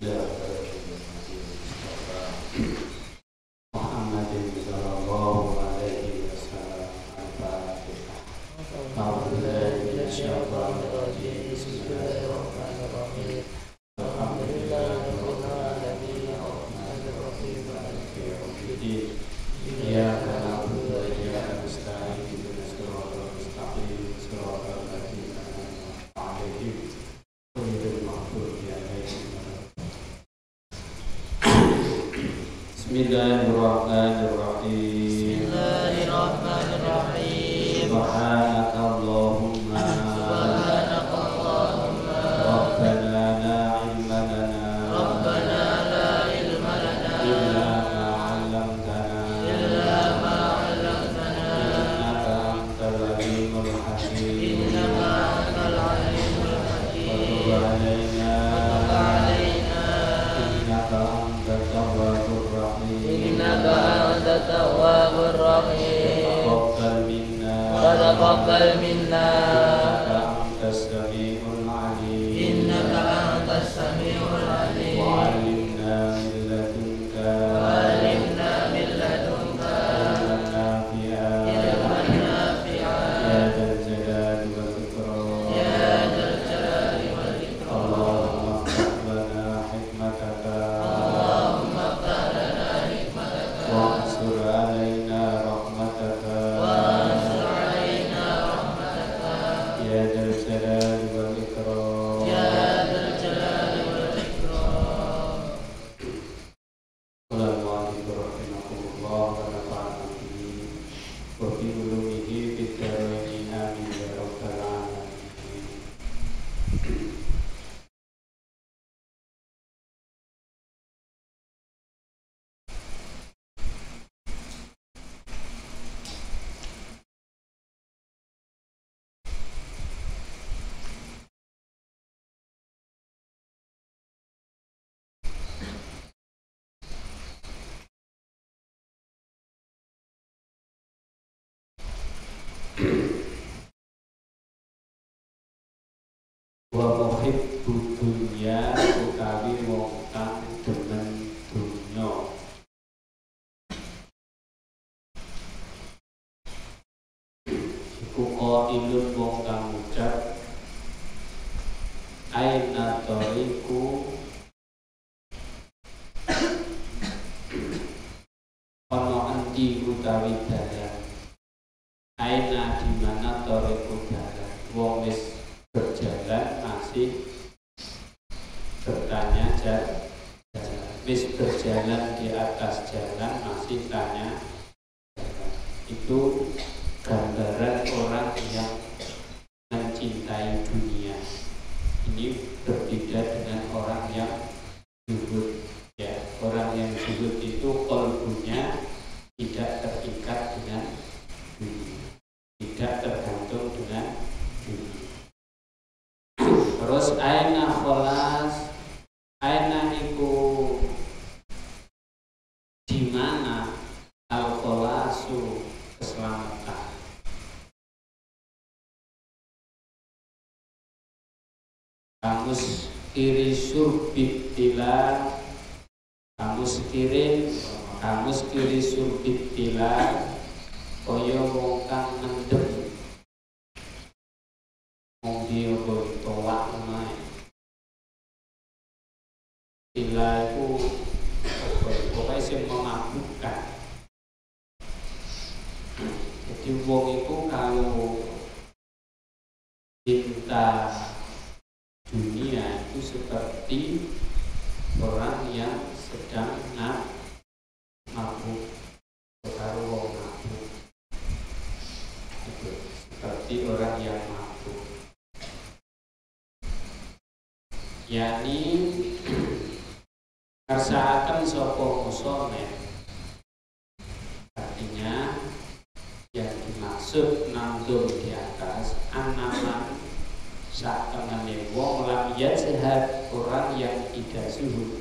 Bismillahirrahmanirrahim. Subhanakallahumma Rabbana la ilma lana illa ma 'allamtana innaka antal alimul hakim. Wa alaina innaka antat tawwabur rahim. Taqabbal minna innaka antas samiul alim wa 'allimna min ladunka ilman nafi'an ya dzal jalali wal ikram. Allahumma iftah lana hikmataka wa ansur alaina rahmataka ya dzal jalali wal ikram. Assalamualaikum warahmatullahi wabarakatuh. Wa fi ulumihi fid dharain amin ya rabbal alamin. Wa muhibbu dunya utawi wong kang demen dunya. Iku qailun wong kang ngucap aina tariku ono endi utawi dalan. Aina di mana tariku dalan. Wong wis berjalan masih bertanya jalan, wis berjalan di atas jalan masih tanya jalan. Itu gambaran orang yang mencintai dunia. Ini berbeda dengan orang yang zuhud. Ya, orang yang zuhud itu qalbunya tidak terikat dengan dunia, tidak tergantung dengan dunia. Terus aina kholas, aina iku di mana al kholasu keselamatan. Kamus kiri surbit tilar, kamus kiri surbit tilar, koyo wong kang mendem. Dia bertolak naik. Bila itu pokoknya sih memabukkan. Jadi wong itu kalau cinta dunia itu seperti orang yang sedang mabuk. Kalau wong mabuk itu seperti orang yang mabuk. Yani kersaaken sapa musone. Artinya yang dimaksud nanggung di atas anaman satemene wong lam yazhad, orang yang tidak zuhud.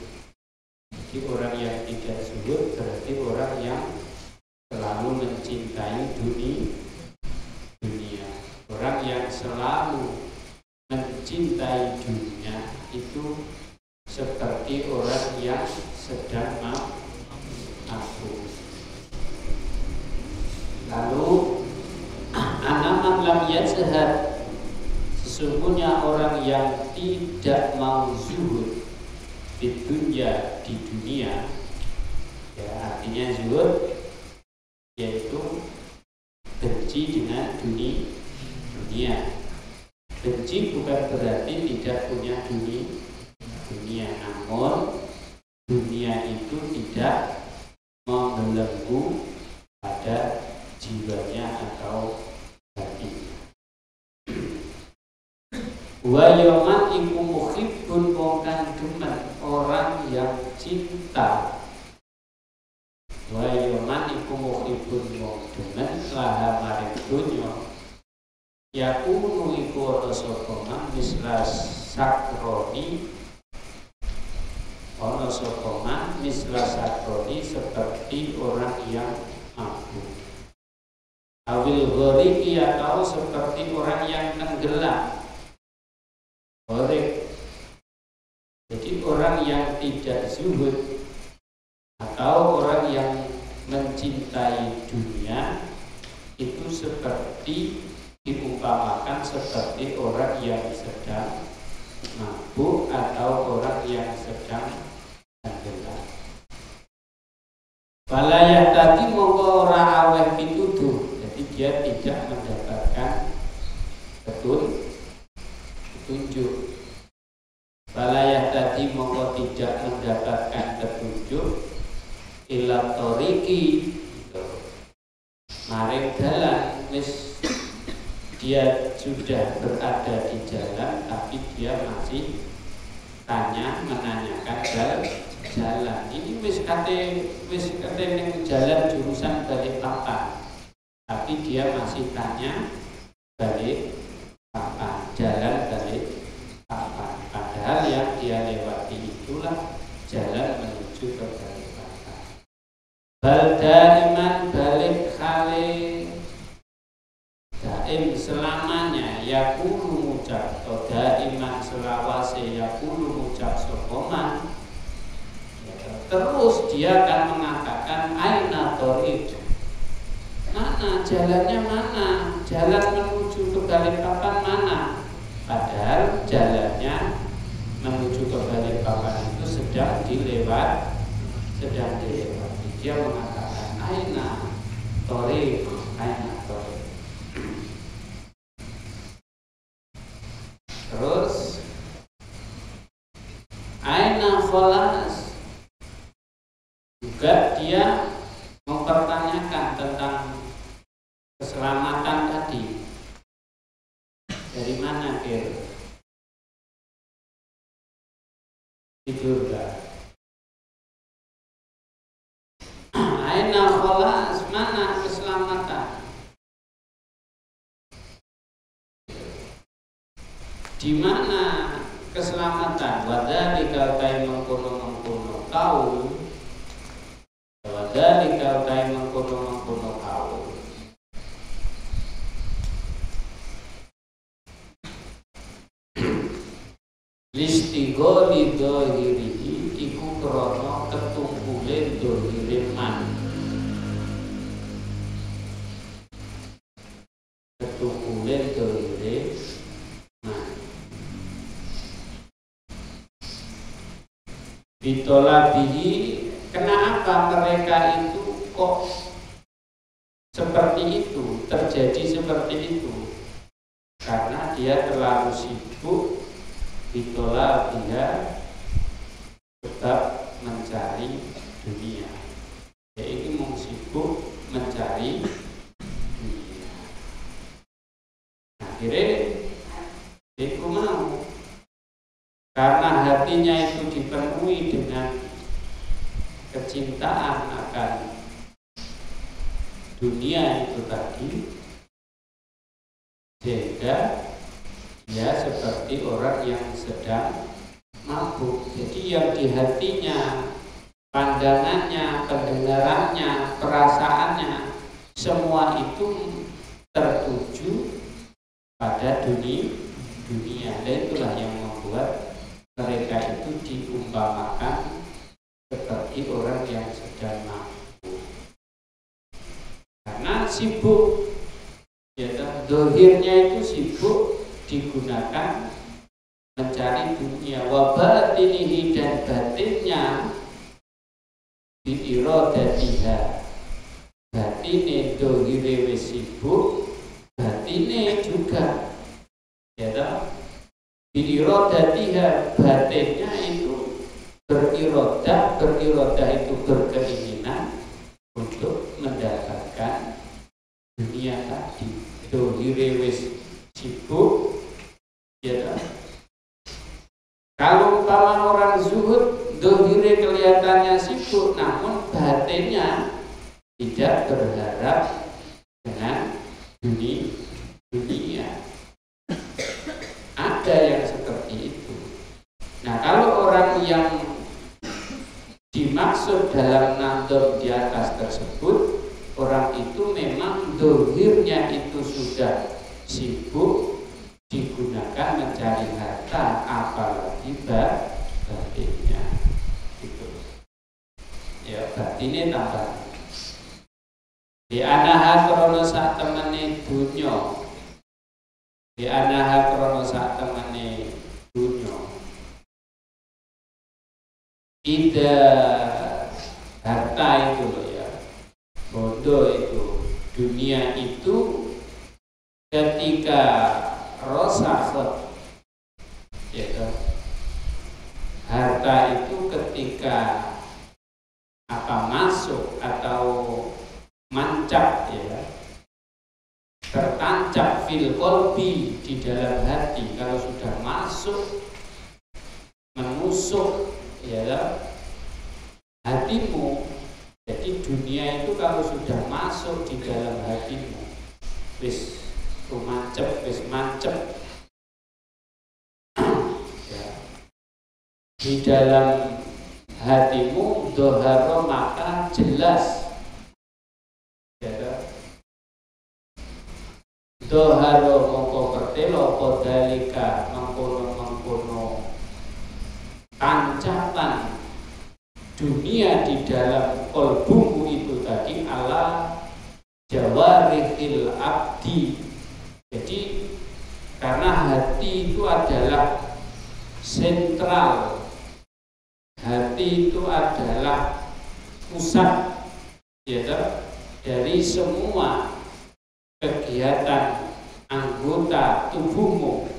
Jadi orang yang tidak zuhud berarti orang yang selalu mencintai dunia. Orang yang selalu mencintai dunia itu seperti orang yang sedang mabuk. Lalu anaman lam yazhad, sesungguhnya orang yang tidak mau zuhud di dunia, ya artinya zuhud yaitu benci dengan dunia. Benci bukan berarti tidak punya dunia, namun dunia itu tidak membelenggu pada jiwanya atau hati. Wa yaman iku muhibbun wongkan demen orang yang cinta. Wa yaman iku muhibbun wong demen laha maring dunya. Yakunu iku ana sapa man misla sakroni, ana sapa man misla sakroni seperti orang yang mabuk. Awil ghariki atau seperti orang yang tenggelam. Gharik. Jadi orang yang tidak zuhud atau orang yang mencintai dunia itu seperti diumpamakan seperti orang yang sedang mabuk atau orang yang sedang tenggelam. Balayah tadi mongko ora aweh pituduh, jadi dia tidak mendapatkan petunjuk. Balayah tadi mongko tidak mendapatkan petunjuk ila toriki, maring dalan, wis dia sudah berada di jalan tapi dia masih menanyakan jalan. Ini wis kate ning jalan jurusan Balikpapan, tapi dia masih tanya Balikpapan, jalan Balikpapan. Padahal yang dia lewati itulah jalan menuju ke Balikpapan. Baldaiman balik khale daim selamanya yakulu ngucap, atau daiman selawase yakulu ngucap sokoman, terus dia akan mengatakan aina thoriq, mana jalannya, mana jalan menuju ke Balikpapan mana, padahal jalannya menuju ke Balikpapan itu sedang dilewati. Dia mengatakan aina thoriq, aina thoriq. Terus aina kholas, juga dia mempertanyakan tentang keselamatan tadi. Dari mana Kir? Tidur gak? Aina kholas, mana keselamatan? Di mana keselamatan? Wadzalika utai mengkono kaul. Wadzalika utai mengkono kaul. Listigoli dohirihi iku krono ketumpule dohire man. Ketumpule dohire man. Ditolabihi, kenapa mereka itu kok seperti itu, terjadi seperti itu? Karena dia terlalu sibuk, ditolak dia tetap mencari dunia. Dia ini mau sibuk mencari dunia. Akhirnya dia mau, karena hatinya itu dipenuhi dengan kecintaan akan dunia itu tadi, sehingga dia seperti orang yang sedang mabuk. Jadi yang di hatinya, pandangannya, pendengarannya, perasaannya, semua itu tertuju pada dunia. Dan itulah yang membuat mereka itu diumpamakan seperti orang yang sedang mabuk. Karena sibuk, ya, dohirnya itu sibuk digunakan mencari dunia. Wa batinihi, dan batinnya biirodatiha, batine dohire wis sibuk, batine juga, ya toh, biirodatiha, batinnya itu berirodah itu berkeinginan untuk mendapatkan dunia tadi. Dohire wis sibuk, ya toh. Kalau umpama orang zuhud, dohire kelihatannya sibuk, namun batinnya tidak berharap dengan dunia. Ada yang seperti itu. Nah, kalau orang yang dimaksud dalam nadham di atas tersebut, orang itu memang dohirnya itu sudah sibuk digunakan mencari harta, apalagi batinnya itu, ya, batinnya tambah di anaha krono sak temene dunya, di anaha krono sak temene dunya, ida harta itu loh ya, bodoh itu, dunia itu ketika rosakot, ya, harta itu ketika masuk atau mancap, ya, tertancap fil qalbi, di dalam hati. Kalau sudah masuk menusuk, ya, hatimu, jadi dunia itu kalau sudah masuk di dalam hatimu, wis mancep, ya, di dalam hatimu, doharo, maka jelas, ya, doharo mongko pertelo podalika mengkono tancapan dunia di dalam kolbumu itu tadi, ala jawarihil abdi. Jadi karena hati itu adalah sentral, hati itu adalah pusat, ya, dari semua kegiatan anggota tubuhmu.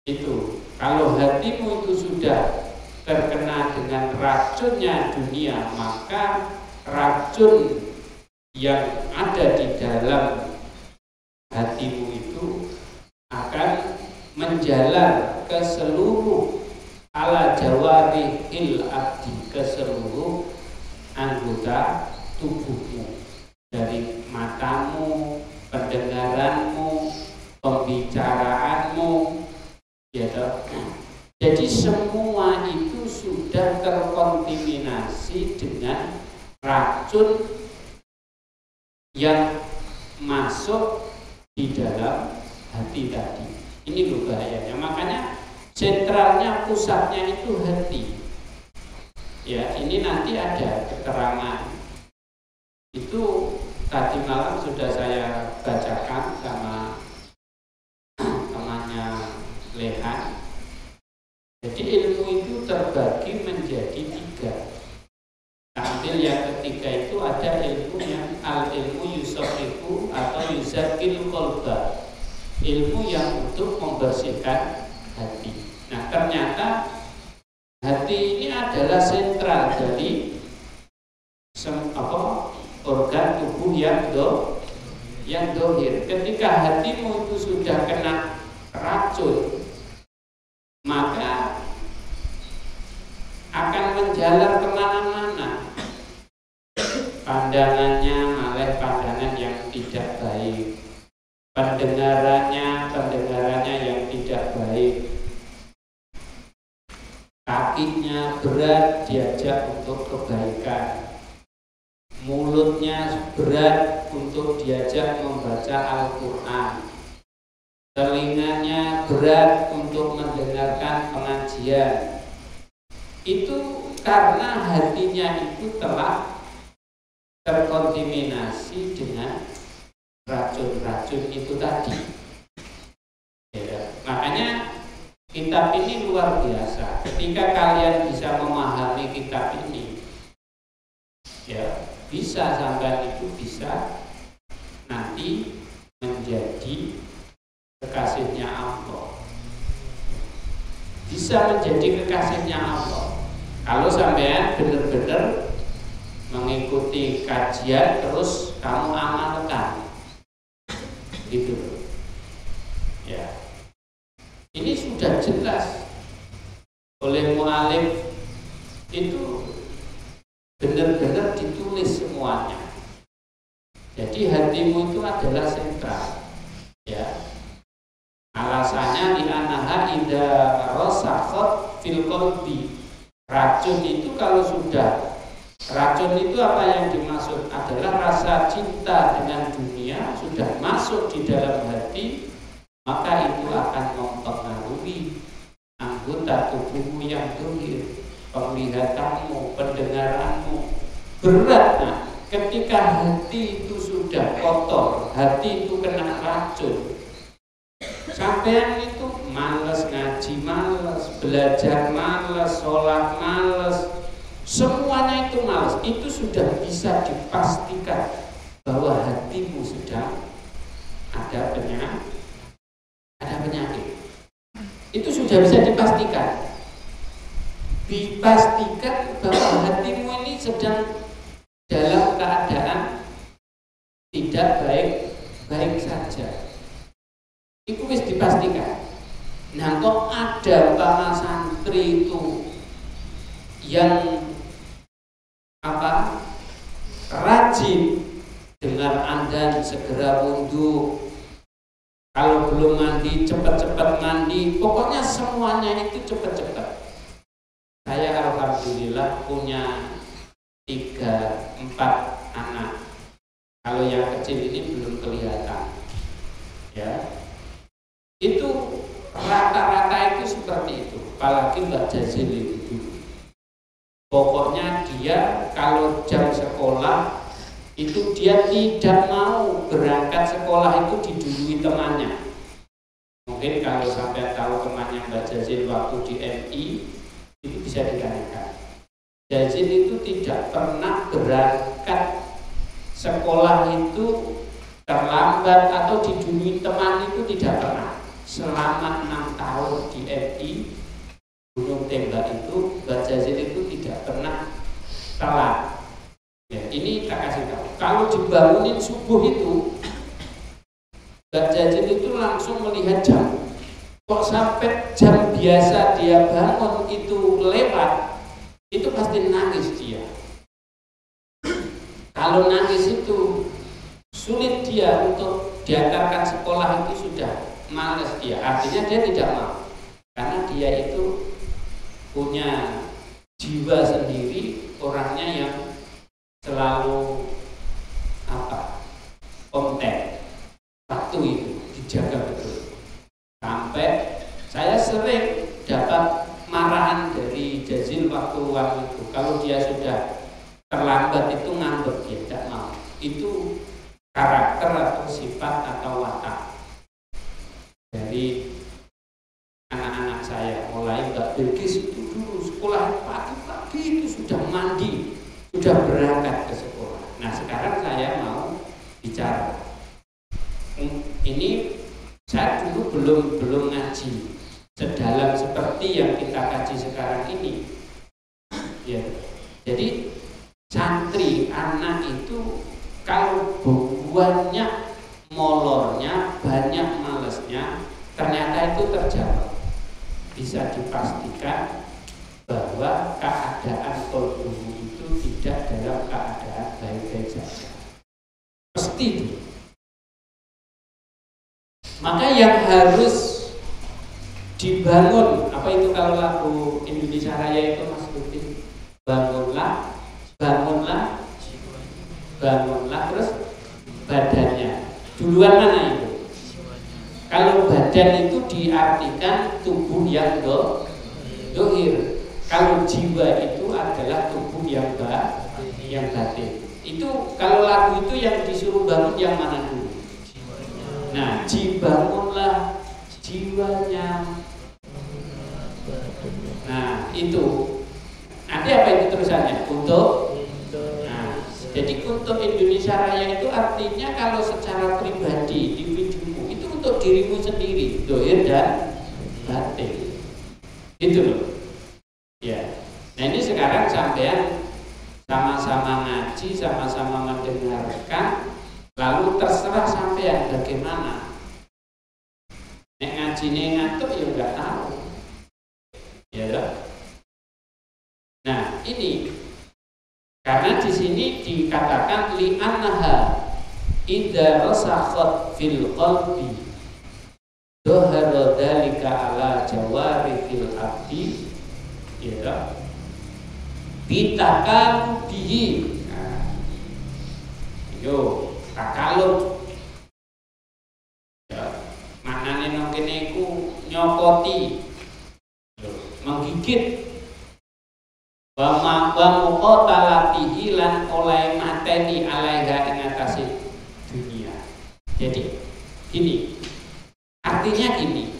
Itu kalau hatimu itu sudah terkena dengan racunnya dunia, maka racun yang ada di dalam hatimu itu akan menjalar ke seluruh ala jawarihil abdi, ke seluruh anggota tubuhmu, dari matamu, pendengaranmu, pembicaraanmu, ya. Jadi semua itu sudah terkontaminasi dengan racun yang masuk di dalam hati tadi. Ini loh bahayanya. Makanya sentralnya, pusatnya itu hati. Ya, ini nanti ada keterangan. Itu tadi malam sudah saya bacakan sama temannya Lehan. Jadi ilmu itu terbagi menjadi 3. Tampil yang ketiga itu ada ilmu yang al-ilmu yusofiku atau yuzakil kolba, ilmu yang untuk membersihkan hati. Nah, ternyata hati ini adalah sentral dari organ tubuh yang dohir. Ketika hatimu itu sudah kena racun, maka akan menjalar kemana-mana. Pandangannya malah pandangan yang tidak baik, pendengarannya yang tidak baik, kakinya berat diajak untuk kebaikan, mulutnya berat untuk diajak membaca Al-Quran, telinganya berat untuk mendengarkan pengajian. Itu karena hatinya itu telah terkontaminasi dengan racun-racun itu tadi. Ya, makanya kitab ini luar biasa. Ketika kalian bisa memahami kitab ini, ya bisa sampai itu bisa nanti menjadi kekasihnya Allah. Bisa menjadi kekasihnya Allah kalau sampean benar-benar mengikuti kajian terus kamu amalkan, gitu. Ya, ini sudah jelas oleh mu'alif, itu benar-benar ditulis semuanya. Jadi hatimu itu adalah sentral, ya. Alasannya di anaha ida rosakot fil qalbi. Racun itu kalau sudah, racun itu apa yang dimaksud adalah rasa cinta dengan dunia sudah masuk di dalam hati, maka itu akan mempengaruhi anggota tubuhmu yang dohir, penglihatanmu, pendengaranmu. Berat. Nah, ketika hati itu sudah kotor, hati itu kena racun, sampean itu malas ngaji, malas belajar, malas sholat, malas, semuanya itu malas. Itu sudah bisa dipastikan bahwa hatimu sedang ada penyakit. Itu sudah bisa dipastikan. Dipastikan bahwa hatimu ini sedang dalam keadaan tidak baik saja. Itu bisa dipastikan. Nah, kok ada para santri itu yang rajin dengar adzan segera wudhu, kalau belum mandi cepat-cepat mandi, pokoknya semuanya itu cepat-cepat. Saya alhamdulillah punya 3-4 anak. Kalau yang kecil ini belum kelihatan, ya. Itu rata-rata itu seperti itu. Apalagi Mbak Jazil itu dulu. Pokoknya dia kalau jam sekolah itu dia tidak mau berangkat sekolah itu didului temannya. Mungkin kalau sampai tahu temannya Mbak Jazil waktu di MI itu bisa ditanyakan. Jazil itu tidak pernah berangkat sekolah itu terlambat atau didului teman, itu tidak pernah. Selama 6 tahun di MI Gunung Tembak itu, Mbak Jazil itu tidak pernah telat. Ya, ini tak kasih tahu. Kalau dibangunin subuh itu, Mbak Jazil itu langsung melihat jam. Kok sampai jam biasa dia bangun itu lewat, itu pasti nangis dia. Kalau nangis itu sulit dia untuk diantarkan sekolah, itu sudah malas dia. Artinya dia tidak mau, karena dia itu punya jiwa sendiri, orangnya yang selalu konten, waktu itu dijaga betul. Sampai saya sering dapat marahan dari Jazil waktu itu. Kalau dia sudah terlambat itu ngambek, dia tidak mau. Itu karakter atau sifat atau watak dari anak-anak saya. Mulai Mbak Bilkis itu dulu sekolah pagi-pagi itu sudah mandi, sudah berangkat ke sekolah. Nah, sekarang saya mau bicara. Ini saya dulu belum ngaji sedalam seperti yang kita kaji sekarang ini. Ya. Jadi santri anak itu kalau banyak molornya, banyak malesnya, ternyata itu terjawab. Bisa dipastikan bahwa keadaan kolbumu itu tidak dalam keadaan baik-baik saja. Pasti itu. Maka yang harus dibangun, apa itu kalau lagu Indonesia Raya itu Mas Lutin, bangunlah, bangunlah, bangunlah, terus badannya. Duluan mana itu? Kalau badan badan itu diartikan tubuh yang dohir. Kalau jiwa itu adalah tubuh yang batin. Itu kalau lagu itu yang disuruh bangun yang mana dulu? Nah, dibangunlah jiwanya. Nah, itu. Nanti apa itu terusannya? Untuk. Nah, jadi untuk Indonesia Raya itu artinya kalau secara pribadi, individumu itu untuk dirimu sendiri, dohir dan batin. Itu loh. Ya. Nah, ini sekarang sampean sama-sama ngaji, sama-sama mendengarkan, lalu terserah sampean bagaimana. Nek ngaji nih ngantuk ya nggak tahu, ya toh? Nah ini karena di sini dikatakan li'annaha idza rasakhat fil qalbi dhahara dzalika ala jawarihil abdi, ya toh? Bitakan bihi. Nah, yo takaluk. Ya, maknane nang kene iku nyokoti, menggigit. Wa muqatalatihi lan oleh mateni alaiha ing atase dunia. Jadi gini. Artinya gini.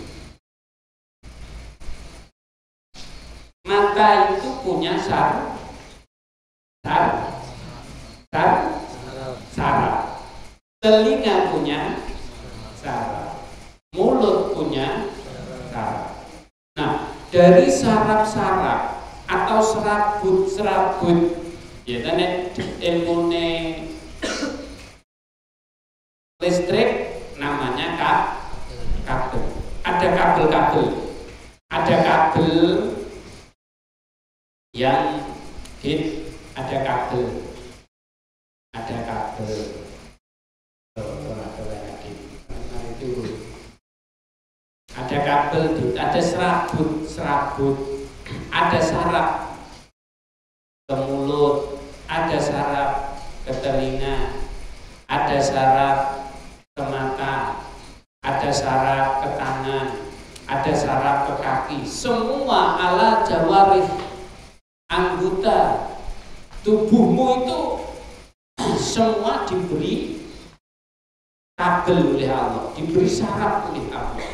Mata itu punya saraf. Telinga punya saraf. Mulut punya saraf. Nah, dari saraf-saraf atau serabut-serabut, ya kan ilmune listrik namanya kabel. Ada kabel-kabel. Ada kabel yang hit, ada kabel ada kabel, ada serabut, ada saraf ke mulut, ada saraf ke telinga, ada saraf ke mata, ada saraf ke tangan, ada saraf ke kaki. Semua ala jawarih, anggota tubuhmu itu semua diberi kabel oleh Allah, diberi saraf oleh Allah.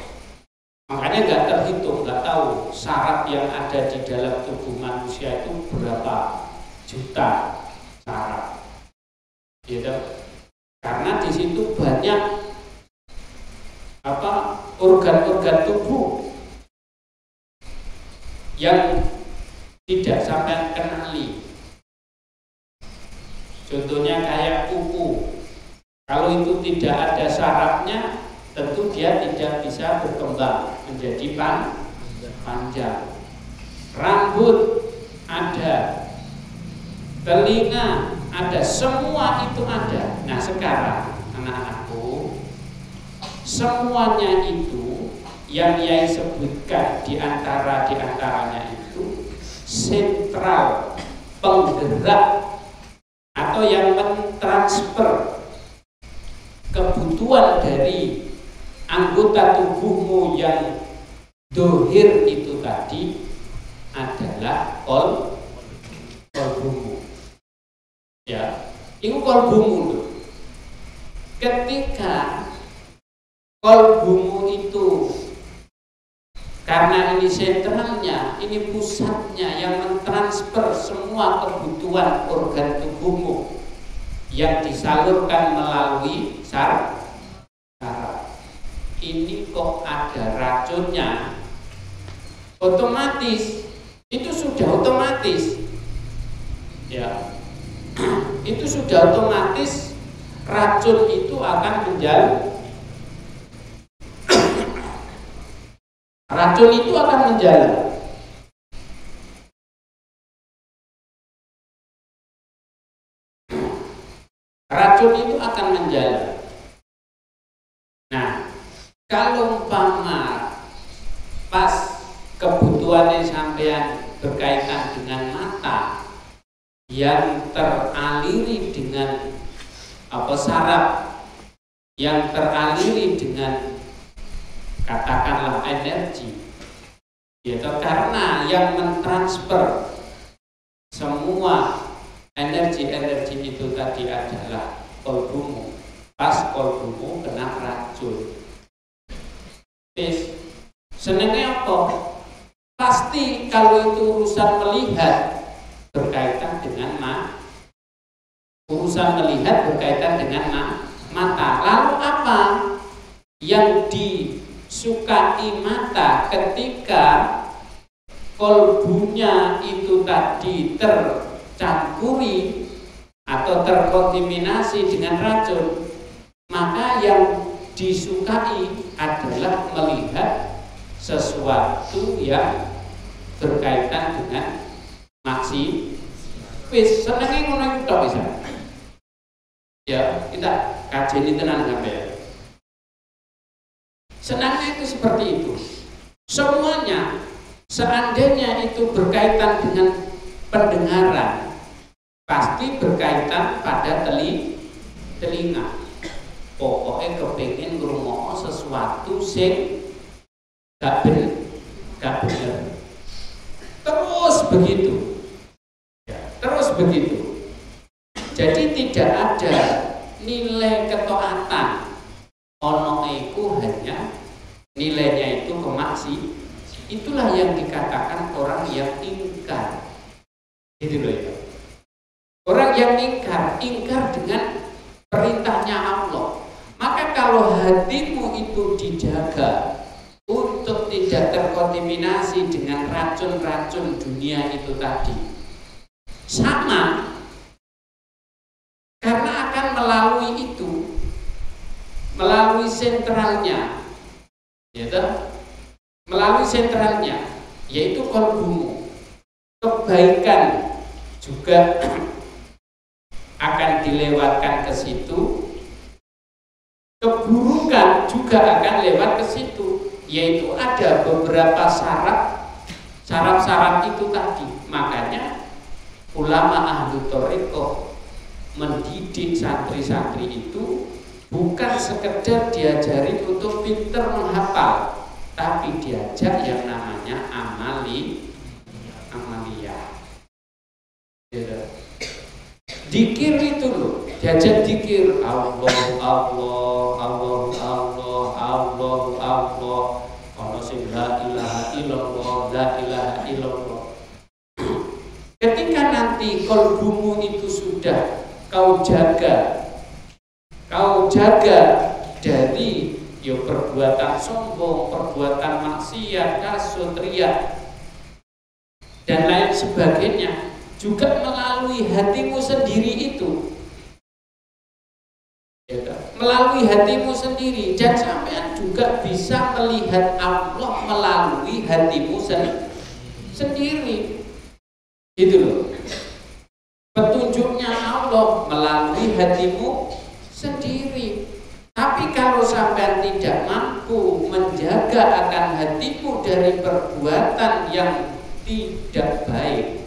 Makanya nggak terhitung, nggak tahu saraf yang ada di dalam tubuh manusia itu berapa juta saraf, gitu. Karena di situ banyak organ-organ tubuh yang tidak sampai kenali. Contohnya kayak kuku, kalau itu tidak ada sarafnya, tentu dia tidak bisa berkembang menjadi panjang. Rambut ada, telinga ada, semua itu ada. Nah sekarang anak-anakku, semuanya itu yang Yai sebutkan diantaranya itu sentral penggerak atau yang mentransfer kebutuhan dari anggota tubuhmu yang dohir itu tadi adalah kolbumu. Ya, itu kolbumu loh. Ketika kolbumu itu, karena ini sentralnya, ini pusatnya yang mentransfer semua kebutuhan organ tubuhmu yang disalurkan melalui saraf. Ini kok ada racunnya, otomatis itu sudah otomatis, ya, itu sudah otomatis racun itu akan menjalar. Racun itu akan menjalar. Racun itu akan menjalar. Nah, kalau umpama pas kebutuhannya sampean berkaitan dengan mata yang teraliri dengan saraf yang teraliri dengan katakanlah energi, yaitu karena yang mentransfer semua energi-energi itu tadi adalah kolbumu. Pas kolbumu kena racun, senengnya apa? Pasti kalau itu urusan melihat berkaitan dengan urusan melihat berkaitan dengan mata. Lalu apa yang disukai mata ketika kolbunya itu tadi tercampuri atau terkontaminasi dengan racun? Maka yang disukai adalah melihat sesuatu yang berkaitan dengan maksi. Wis senenge ngono iku tok bisa. Ya, kita kaji tenan sampeyan. Senangnya itu seperti itu. Semuanya seandainya itu berkaitan dengan pendengaran, pasti berkaitan pada telinga. Pokoknya kepengin ngrungokno sesuatu sing gak bener. Terus begitu. Ya, terus begitu. Jadi tidak ada nilai ketaatan. Ono iku hanya nilainya itu kemaksi. Itulah yang dikatakan orang yang ingkar. Itu loh ya. Orang yang ingkar dengan perintahnya Allah. Maka kalau hatimu itu dijaga untuk tidak terkontaminasi dengan racun-racun dunia itu tadi, sama, karena akan melalui itu, melalui sentralnya, melalui sentralnya, yaitu kolbumu. Kebaikan juga akan dilewatkan ke situ, keburukan juga akan lewat ke situ, yaitu ada beberapa syarat itu tadi. Makanya ulama ahlu thariqah mendidik santri-santri itu bukan sekedar diajari untuk pinter menghafal, tapi diajak yang namanya amaliyah. Dikir itu loh, diajak dikir Allah, ono sing la ilaha illallah. Ketika nanti kolbumu itu sudah kau jaga dari perbuatan sombong, perbuatan maksiat, kasut, riya dan lain sebagainya, juga melalui hatimu sendiri itu, melalui hatimu sendiri, dan sampean juga bisa melihat Allah melalui hatimu sendiri. Gitu loh. Petunjuknya Allah melalui hatimu sendiri. Tapi kalau sampean tidak mampu menjaga akan hatimu dari perbuatan yang tidak baik,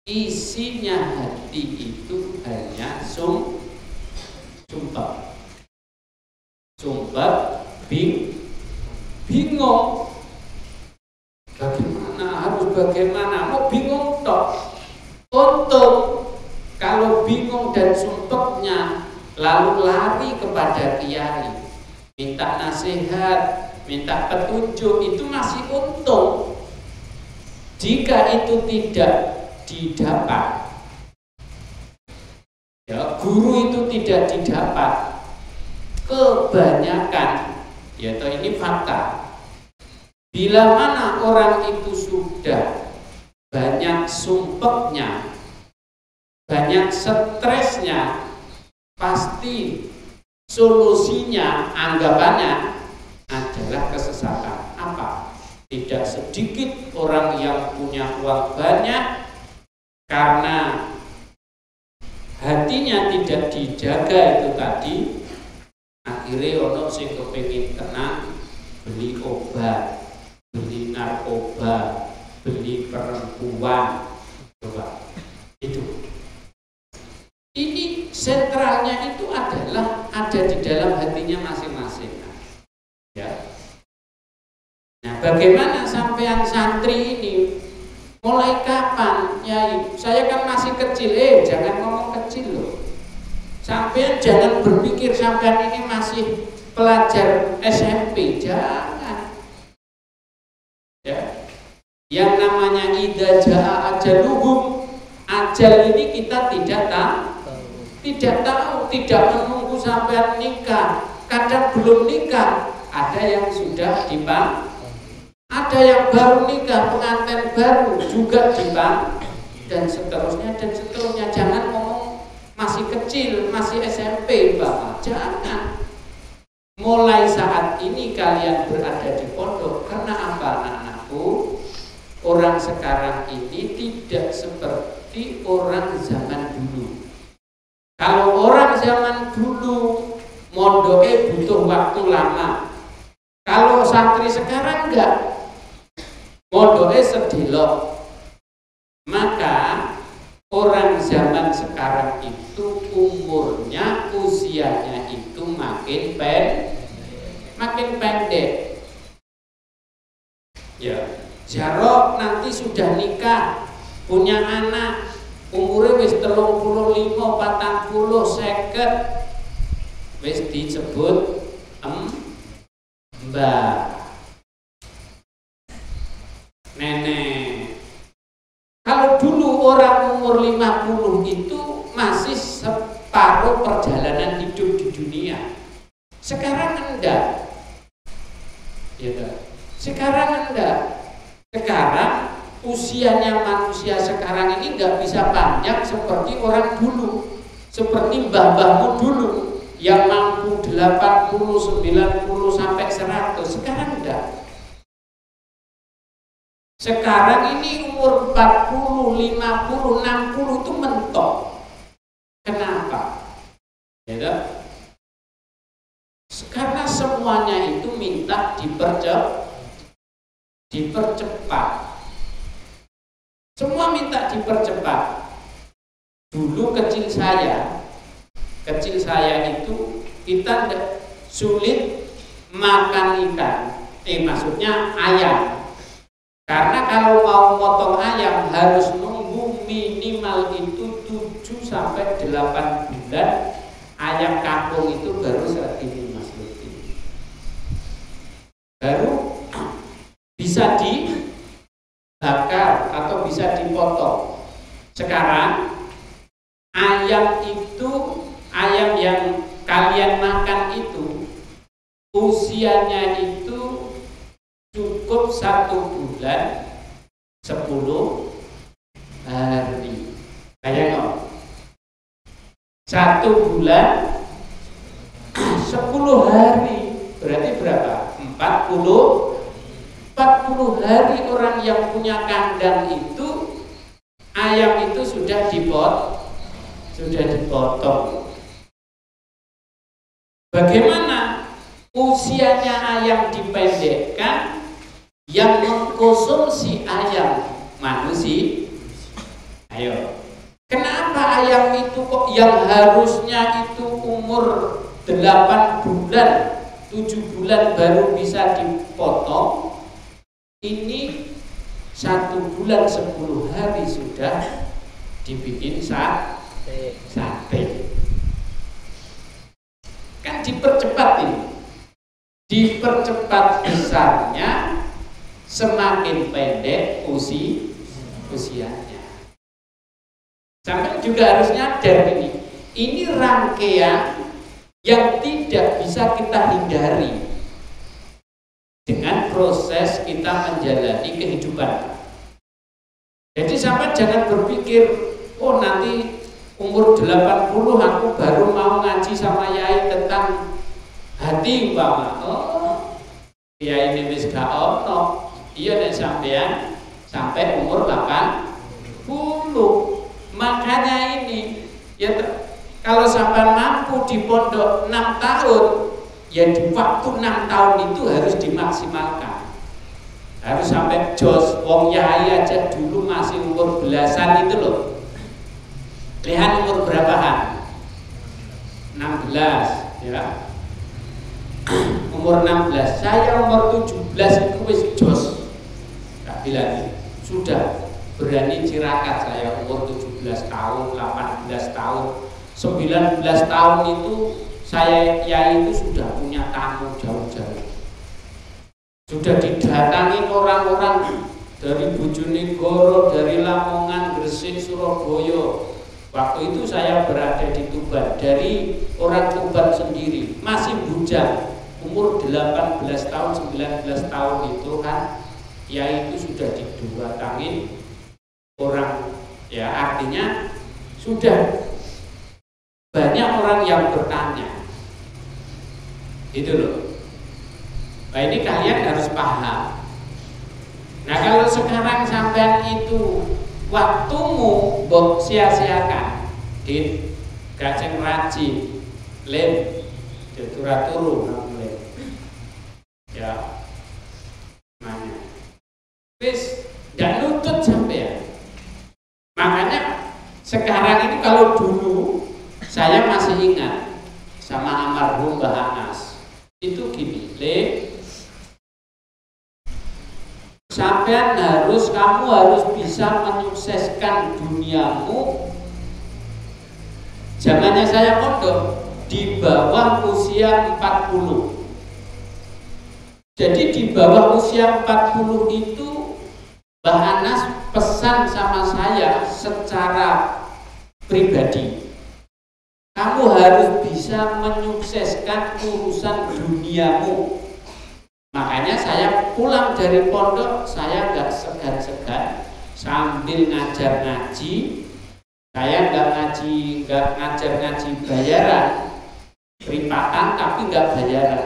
isinya hati itu hanya sumpah, bingung. Bagaimana? Mau bingung toh. Untung kalau bingung dan sumpahnya lalu lari kepada kiai, minta nasihat, minta petunjuk, itu masih untung. Jika itu tidak didapat, guru itu tidak didapat, kebanyakan, yaitu ini fakta, bila mana orang itu sudah banyak sumpahnya, banyak stresnya, pasti solusinya, anggapannya adalah kesesatan. Apa? Tidak sedikit orang yang punya uang banyak, karena hatinya tidak dijaga itu tadi, akhirnya orang sing kepengin tenang, beli obat, beli narkoba, beli perempuan, coba itu. Ini sentralnya itu adalah ada di dalam hatinya masing-masing. mulai kapan Nyai? Saya kan masih kecil. Jangan ngomong kecil loh. Sampean jangan berpikir sampean ini masih pelajar SMP. Jangan. Ya. Yang namanya idza jaa ajaluhum, ajal ini kita tidak tahu, tidak menunggu sampean nikah. Kadang belum nikah, ada yang sudah dipang, ada yang baru nikah, pengantin baru juga dipang, dan seterusnya. Jangan ngomong masih kecil, masih SMP, Bapak. Jangan. Mulai saat ini kalian berada di pondok. Karena apa, anak-anakku? Orang sekarang ini tidak seperti orang zaman dulu. Kalau orang zaman dulu mondoknya butuh waktu lama. Kalau santri sekarang enggak, mondoknya sedelok. Maka orang zaman sekarang itu umurnya, usianya itu makin pendek. Ya, jarok nanti sudah nikah, punya anak, umurnya wis 35, 40, 50, wis disebut mbak, nenek. Kalau dulu orang umur 50 itu masih separuh perjalanan hidup di dunia. Sekarang enggak. Ya, sekarang enggak. Sekarang usianya manusia sekarang ini enggak bisa panjang seperti orang dulu, seperti mbah-mbahmu dulu yang mampu 80, 90 sampai 100. Sekarang enggak. Sekarang ini umur 40, 50, 60 itu mentok. Kenapa? Ya, karena semuanya itu minta dipercepat. Semua minta dipercepat. Dulu kecil saya itu kita sulit makan ikan. Maksudnya ayam. Karena kalau mau motong ayam harus nunggu minimal itu 7 sampai 8 bulan. Ayam kampung itu baru segini, Mas Lutfi. Baru bisa dibakar atau bisa dipotong. Sekarang ayam yang kalian makan itu usianya itu cukup 1 bulan 10 hari. Kayak 1 bulan 10 hari berarti berapa? 40 hari orang yang punya kandang itu ayam itu sudah dipotong. Bagaimana usianya ayam dipendekkan, yang mengkonsumsi ayam manusia? Ayo. Kenapa ayam itu kok yang harusnya itu umur 8 bulan, 7 bulan baru bisa dipotong, ini 1 bulan 10 hari sudah dibikin sate. Kan dipercepat ini. Dipercepat besarnya, semakin pendek usianya. Sampai juga harus nyadar ini. Ini rangkaian yang tidak bisa kita hindari dengan proses kita menjalani kehidupan. Jadi sampai jangan berpikir, oh nanti umur 80 aku baru mau ngaji sama yai tentang hati umpama. Oh, yai ini wis gak ono. Iya dan sampean sampai umur 80. Makanya ini ya kalau sampai mampu di pondok 6 tahun, ya di waktu 6 tahun itu harus dimaksimalkan. Harus sampai jos. Wong yai aja dulu masih umur belasan itu loh. Lihat umur berapaan? 16 ya. Umur 16. Saya umur 17 itu wis jos. Tak bilang sudah berani cirakat saya umur 17 tahun, 18 tahun, 19 tahun itu saya yai itu sudah punya tamu jauh-jauh. Sudah didatangi orang-orang dari Bojonegoro, dari Lamongan, Gresik, Surabaya. Waktu itu saya berada di Tuban, dari orang Tuban sendiri, masih bujang, umur 18 tahun, 19 tahun itu kan, ya itu sudah didatangi orang, ya artinya sudah banyak orang yang bertanya, gitu loh. Nah ini kalian harus paham. Nah kalau sekarang sampean itu waktumu mbok sia-siakan, dit gaceng rajin, lem, turu lem, ya, mana, wis, nggak nutut sampean. Makanya sekarang ini kalau dulu saya masih ingat sama almarhum Mbah Anas itu gini, lem. Kamu harus bisa menyukseskan duniamu. Zamannya saya pondok di bawah usia 40. Jadi di bawah usia 40 itu Mbah Anas pesan sama saya secara pribadi, kamu harus bisa menyukseskan urusan duniamu. Makanya saya pulang dari pondok, saya nggak segan-segan sambil ngajar ngaji. Saya nggak ngajar ngaji bayaran, privatan tapi nggak bayaran.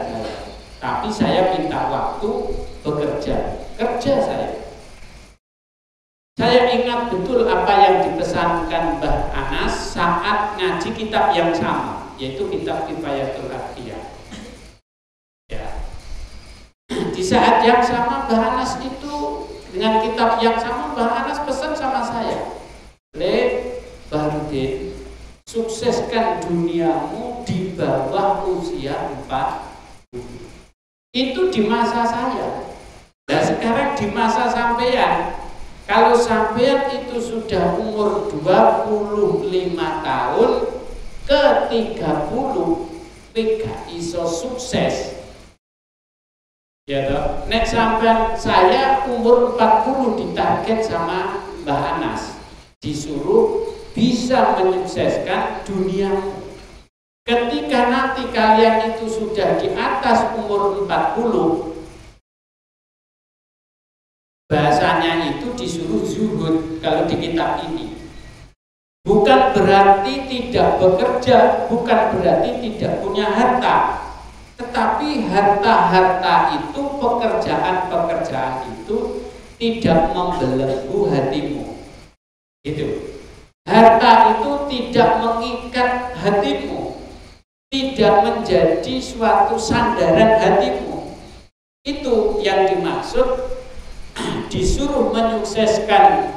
Tapi saya minta waktu bekerja, kerja saya. Saya ingat betul apa yang dipesankan Mbah Anas saat ngaji kitab yang sama, yaitu kitab Kifayatul Atqiyah. Ya. Di saat yang sama Mbah Anas itu dengan kitab yang sama Mbah Anas pesan sama saya, Le Bahrudin, sukseskan duniamu di bawah usia 40. Itu di masa saya. Nah sekarang di masa sampean, kalau sampean itu sudah umur 25 tahun ke 30, gak iso sukses. Ya toh, nek sampean saya umur 40 ditarget sama Mbah Anas, disuruh bisa menyukseskan dunia. Ketika nanti kalian itu sudah di atas umur 40, bahasanya itu disuruh zuhud kalau di kitab ini. Bukan berarti tidak bekerja, bukan berarti tidak punya harta. Tetapi harta-harta itu, pekerjaan-pekerjaan itu tidak membelenggu hatimu. Itu. Harta itu tidak mengikat hatimu, tidak menjadi suatu sandaran hatimu. Itu yang dimaksud disuruh menyukseskan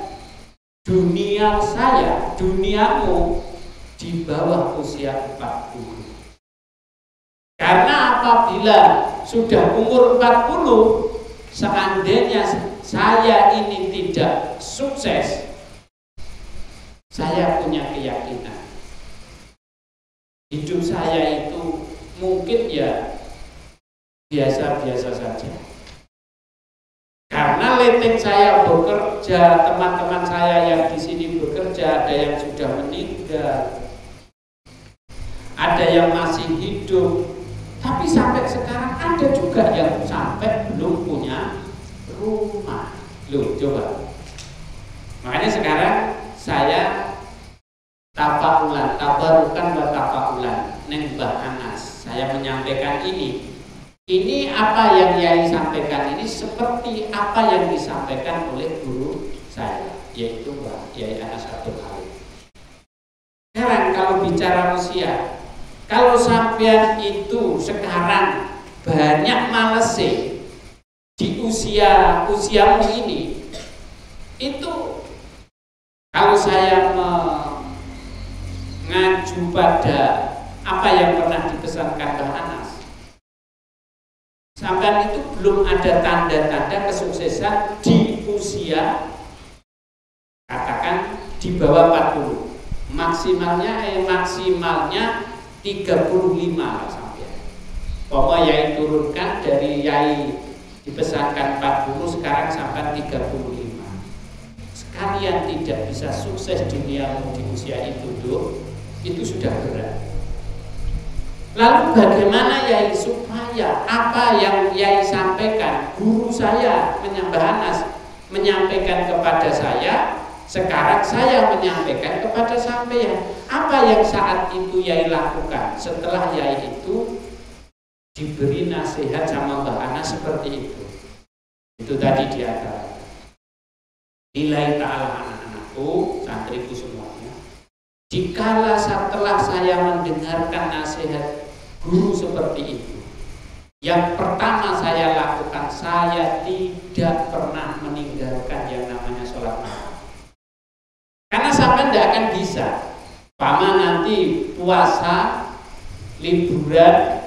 dunia saya, duniamu di bawah usia 40. Karena apabila sudah umur 40, seandainya saya ini tidak sukses, saya punya keyakinan hidup saya itu mungkin ya biasa-biasa saja. Karena leteng saya bekerja, teman-teman saya yang di sini bekerja, ada yang sudah meninggal, ada yang masih hidup. Tapi sampai sekarang ada juga yang sampai belum punya rumah. Loh, coba. Makanya sekarang saya tafakulan, tabarukan wa tafakulan neng Mbah Anas. Saya menyampaikan ini. Ini apa yang Yai sampaikan ini seperti apa yang disampaikan oleh guru saya, yaitu Mbah Yai Anas Abdul Halim. Sekarang kalau bicara usia, kalau sampean itu sekarang banyak malese di usiamu ini, itu kalau saya mengacu pada apa yang pernah dipesankan Mbah Anas, sampean itu belum ada tanda-tanda kesuksesan di usia di bawah 40. Maksimalnya 35 lah sampai. Yai turunkan dari Yai dipesankan 40, sekarang sampai 35. Sekalian tidak bisa sukses duniamu di usia itu, itu sudah berat. Lalu bagaimana Yai supaya apa yang Yai sampaikan, guru saya Mbah Anas menyampaikan kepada saya, sekarang saya menyampaikan kepada sampean. Apa yang saat itu Yai lakukan setelah Yai itu diberi nasihat sama Mbah Anas seperti itu? Itu tadi di antara nilai ta'ala anak-anakku, santriku semuanya. Jikalau setelah saya mendengarkan nasihat guru seperti itu, yang pertama saya lakukan, saya tidak pernah meninggalkan yang namanya sholat malam. Karena sampai tidak akan bisa. Pama nanti puasa, liburan,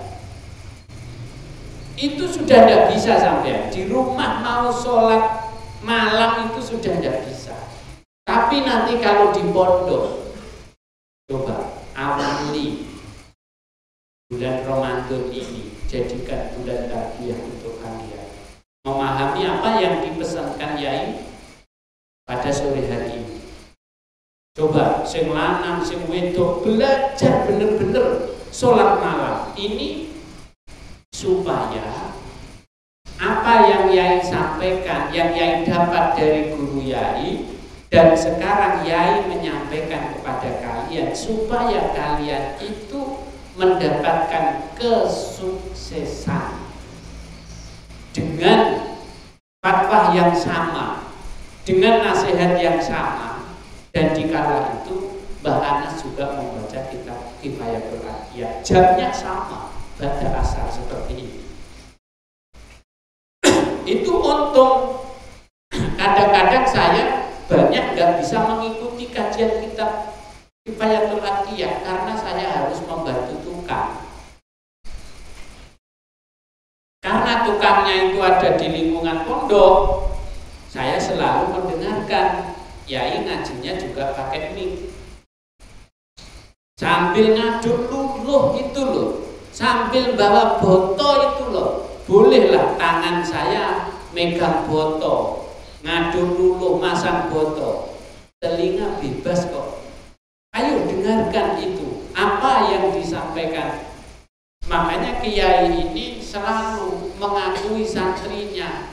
itu sudah tidak bisa sampai. Di rumah mau sholat malam itu sudah tidak bisa. Tapi nanti kalau di pondok, coba awali bulan Ramadan ini, jadikan bulan tarbiyah untuk kalian. Memahami apa yang dipesankan Yai pada sore hari ini. Coba sing lanang sing wedok belajar bener-bener sholat malam ini, supaya apa yang Yai sampaikan, yang Yai dapat dari guru Yai, dan sekarang Yai menyampaikan kepada kalian, supaya kalian itu mendapatkan kesuksesan dengan fatwa yang sama, dengan nasihat yang sama. Dan dikala itu Mbah Anas juga membaca kitab Kifayatul Adhiyah, jamnya sama, pada asar seperti ini. Itu untung. Kadang-kadang saya banyak nggak bisa mengikuti kajian kitab Kifayatul Adhiyah karena saya harus membantu tukang. Karena tukangnya itu ada di lingkungan pondok, saya selalu mendengarkan. Yai ngajinya juga pakai mic, sambil ngaduk luluh itu loh, sambil bawa boto itu loh. Bolehlah tangan saya megang boto, ngaduk luluh, masang boto, telinga bebas kok. Ayo dengarkan itu, apa yang disampaikan. Makanya Kiai ini selalu mengakui santrinya,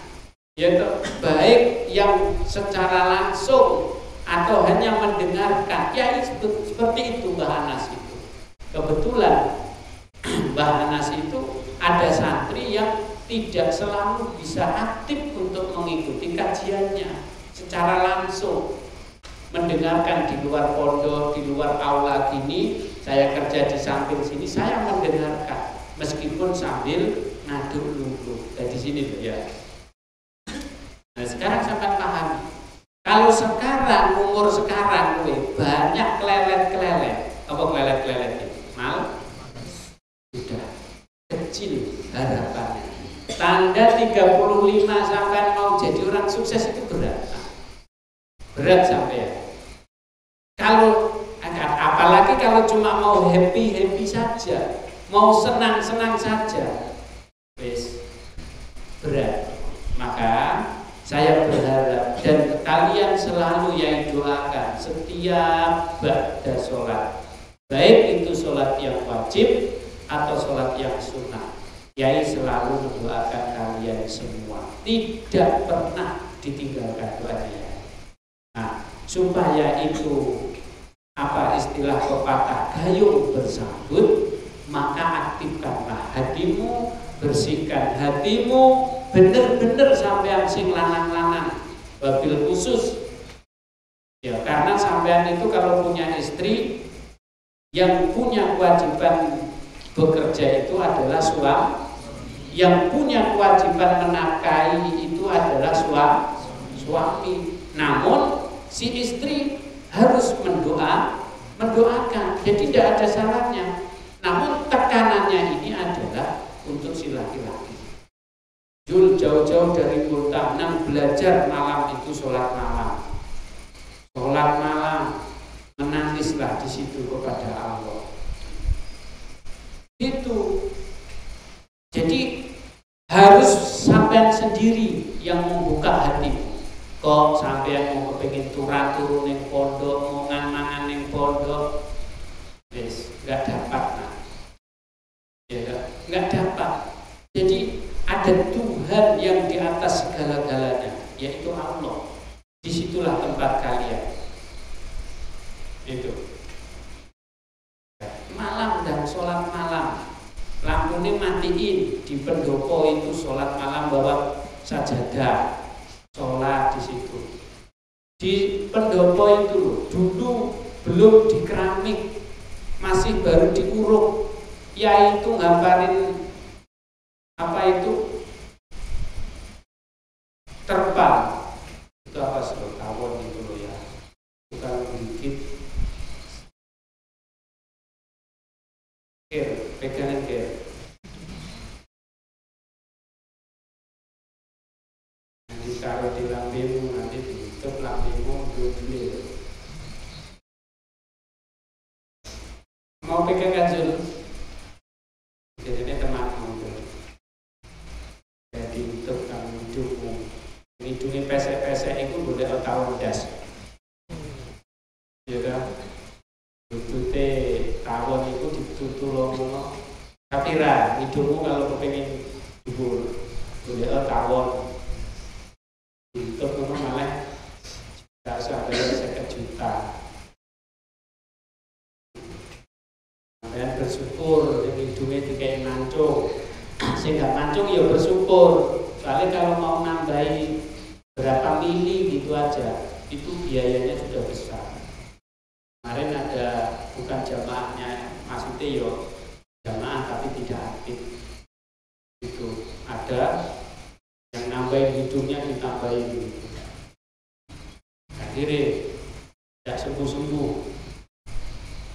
yaitu baik yang secara langsung atau hanya mendengarkan. Ya seperti itu Mbah Anas itu. Kebetulan Mbah Anas itu ada santri yang tidak selalu bisa aktif untuk mengikuti kajiannya secara langsung, mendengarkan di luar pondok, di luar aula gini. Saya kerja di samping sini, saya mendengarkan meskipun sambil ngaduk luluh. Dari sini ya. Nah, sekarang sampai paham. Kalau sekarang, umur sekarang banyak kelelet-kelelet. Apa kelelet-kelelet itu? Mal? Sudah kecil harapannya. Tanda 35 sampai mau jadi orang sukses itu berat. Berat sampai ya. Kalau apalagi kalau cuma mau happy-happy saja, mau senang-senang saja, wes berat. Maka saya berharap dan kalian selalu yang doakan setiap ba'da sholat, baik itu sholat yang wajib atau sholat yang sunnah. Yai selalu mendoakan kalian semua, tidak pernah ditinggalkan doanya. Nah, supaya itu apa istilah pepatah gayung bersambut, maka aktifkanlah hatimu, bersihkan hatimu, bener-bener sampean sing lanang-lanang, wabil khusus ya, karena sampean itu kalau punya istri, yang punya kewajiban bekerja itu adalah suami, yang punya kewajiban menafkahi itu adalah suami. Namun si istri harus mendoakan, jadi tidak ada salahnya. Namun tekanannya ini adalah untuk si laki-laki. Jauh-jauh dari Multanam belajar malam itu sholat malam. Sholat malam menuju kepada Allah. Itu. Jadi harus sampean sendiri yang membuka hatimu. Kok sampean mau kepengin turun ning pondok, mau mangan ning pondok, wis enggak dapat nah. Ya, enggak dapat. Jadi ada Tuhan yang di atas segala-galanya, yaitu Allah. Disitulah tempat kalian. Itu. Malam dan sholat malam, lampunya matiin di pendopo itu sholat malam bawa sajadah, sholat di situ. Di pendopo itu dulu belum di keramik, masih baru diuruk. Ya itu ngaparin apa itu terpal. Itu apa sih tawon itu loh ya, bukan dikit. Pegangan nanti taruh di lambemu, nanti ditutup lambemu dulu. Mau pegang kajul, jadi temanmu itu. Jadi untuk kamu hidupmu, hidupnya pesek-pesek itu boleh tahu das. Ya kan? Tutute tawon itu ditutulong, tapi ra hidupmu kalau kepengin jebul boleh tawon ditutup ngono malah bisa ada 50 juta. Sampeyan bersyukur ning hidupnya dikai mancung. Sing gak mancung ya bersyukur. Soalnya kalau mau nambahi berapa mili gitu aja, itu biayanya sudah besar. Kemarin ada bukan jamaahnya, maksudnya yo jamaah tapi tidak aktif. Itu ada yang nambahin hidungnya ditambahin. Akhirnya tidak sembuh-sembuh.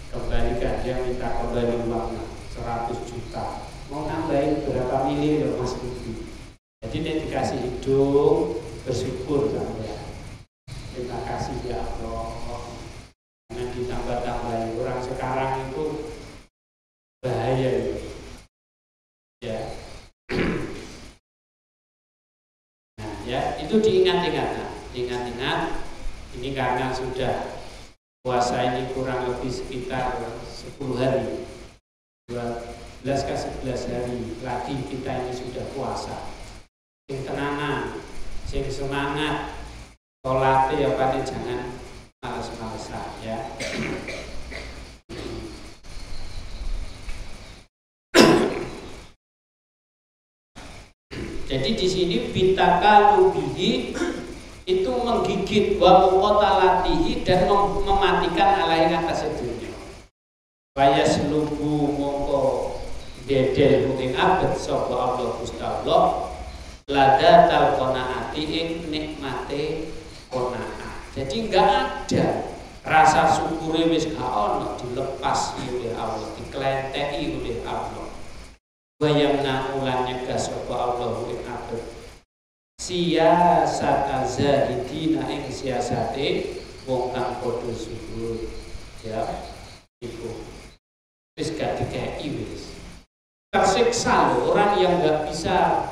Kembalikan, dia minta kembali uangnya 100 juta. Mau nambahin berapa mili loh Mas Budi. Jadi dia dikasih hidung, bersyukur sampai. Terima kasih ya Allah. Jangan ditambah-tambahin. Orang sekarang itu bahaya itu. Ya. Nah, ya, itu diingat-ingat. Nah, ingat-ingat. Ini karena sudah puasa ini kurang lebih sekitar 10 hari. 12 ke 11 hari lagi kita ini sudah puasa. Sing tenanan, sing semangat, sholatnya ya pada jangan males-malesan ya. Jadi di sini bitakalubihi itu menggigit wa muqatalatihi dan mematikan ala ing atas dunya. Waya selubu mongko dedel ing abet sapa Allah Gusti Allah lada tal qanaati ing nikmate qanaah. Jadi enggak ada rasa syukure wis gak ono, dilepas oleh Allah, diklenteki oleh Allah. Bayamna ulan nyegah sapa Allah ing abet siasat azahidina ing siasate wong kang padha zuhud ya iku wis gak dikeki wis tersiksa loh. Orang yang gak bisa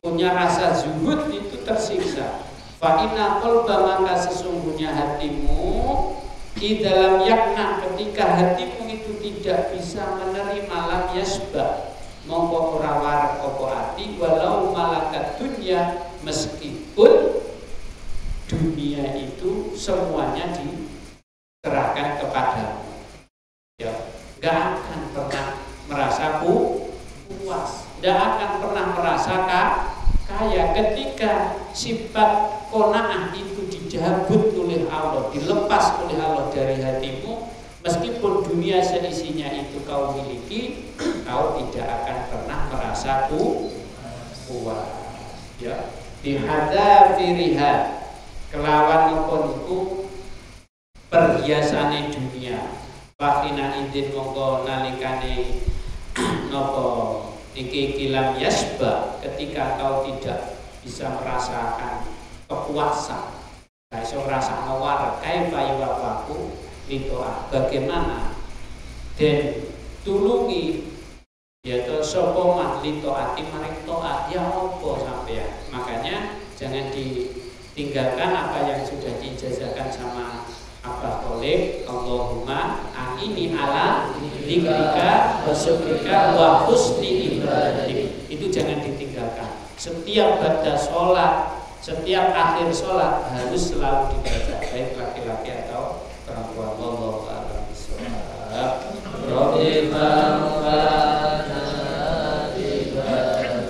punya rasa zuhud itu tersiksa. Fa inna qalba maka sesungguhnya hatimu di dalam yakna ketika hatimu itu tidak bisa menerima lam yasbah mongko ora warak apa ati walau malakat dunya meskipun dunia itu semuanya diserahkan kepadamu ya gak akan pernah merasa puas, gak akan pernah merasa kaya ketika sifat qanaah itu dicabut oleh Allah, dilepas oleh Allah dari hatimu. Meskipun dunia seisinya itu kau miliki, kau tidak akan pernah merasa puas. Ya, dihada firiha kelawan nopon iku perhiasane dunia. Fakina idin mongko nalikane nopo iki kilam yasba ketika kau tidak bisa merasakan kepuasan. Kaiso rasa nawar kaifa yuwafaku itu bagaimana dan tulungi yaitu sopo mahli to'ati maring to'at ya opo sampean. Makanya jangan ditinggalkan apa yang sudah diijazahkan sama Abah Khalid. Allahumma a'ini ala dzikrika wa syukrika wa husni ibadatik. Itu jangan ditinggalkan. Setiap baca sholat, setiap akhir sholat harus selalu dibaca, baik laki-laki atau perempuan. Wallahu a'lam bishawab. Rabbil fa'ana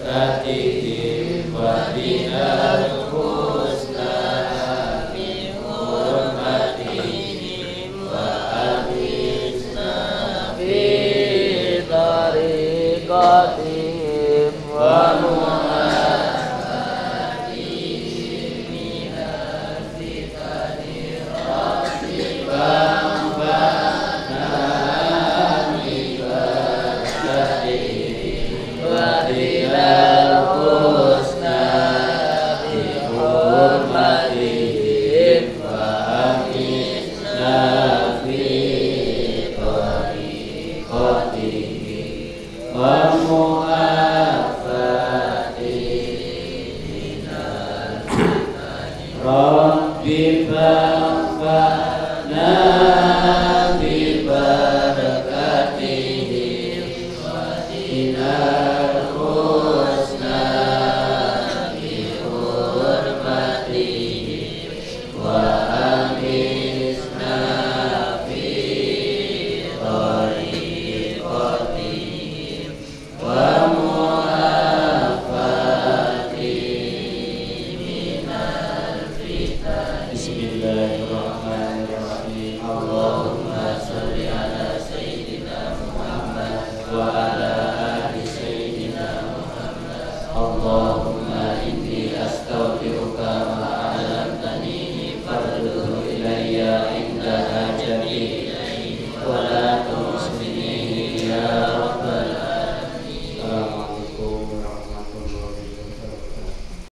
ibadatihi wa binal husna min hurmatihim wa alisna bi tariqati